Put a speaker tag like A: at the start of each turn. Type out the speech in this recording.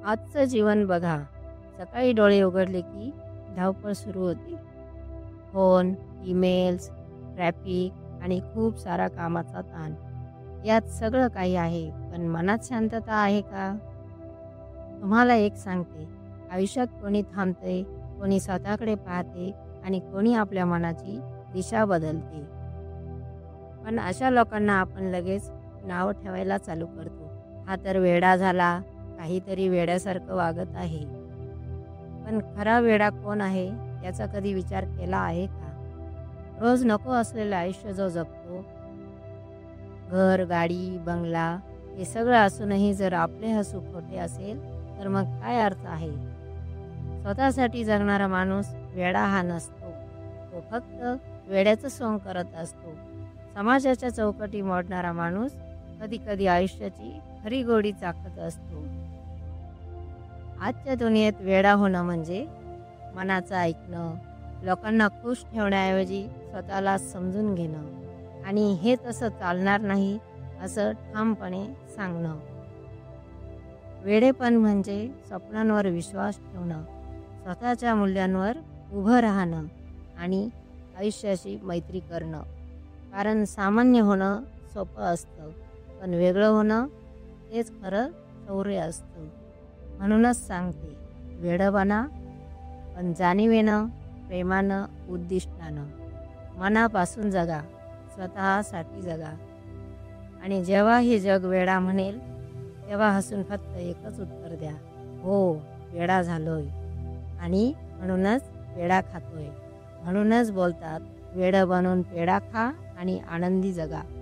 A: आजचं जीवन बघा, सकाळी डोळे उघडले की धावपळ सुरू होते. फोन, ईमेल्स, ट्रॅफिक आणि खूप सारा कामाचा ताण. यात सगळं काही आहे, पण मनात शांतता आहे का? तुम्हाला एक सांगते, आयुष्यात कोणी थांबते, कोणी स्वतःकडे पाहते आणि कोणी आपल्या मनाची दिशा बदलते. पण अशा लोकांना आपण लगेच नाव ठेवायला चालू करतो. हा तर वेडा झाला, काहीतरी वेड्यासारखं वागत आहे. पण खरा वेडा कोण आहे याचा कधी विचार केला आहे का? रोज नको असलेलं आयुष्य जो जगतो, घर, गाडी, बंगला हे सगळं असूनही जर आपले हसू खोटे असेल, तर मग काय अर्थ आहे? स्वतःसाठी जगणारा माणूस वेडा हा नसतो. तो फक्त वेड्याचं सोंग करत असतो. समाजाच्या चौकटी मोडणारा माणूस कधी कधी आयुष्याची खरी गोडी चाखत असतो. आजच्या दुनियेत वेडा होणं म्हणजे मनाचं ऐकणं, लोकांना खुश ठेवण्याऐवजी स्वतःला समजून घेणं आणि हे तसं चालणार नाही असं ठामपणे सांगणं. वेडेपण म्हणजे स्वप्नांवर विश्वास ठेवणं, स्वतःच्या मूल्यांवर उभं राहणं आणि आयुष्याशी मैत्री करणं. कारण सामान्य होणं सोपं असतं, पण वेगळं होणं हेच खरं शौर्य असतं. म्हणूनच सांगते, वेडं बना, पण जाणीवेनं, प्रेमानं, उद्दिष्टानं. मनापासून जगा, स्वतःसाठी जगा. आणि जेव्हा हे जग वेडा म्हणेल, तेव्हा हसून फक्त एकच उत्तर द्या, हो, वेडा झालोय. आणि म्हणूनच पेढा खातोय. म्हणूनच बोलतात, वेडं बनून पेढा खा आणि आनंदी जगा.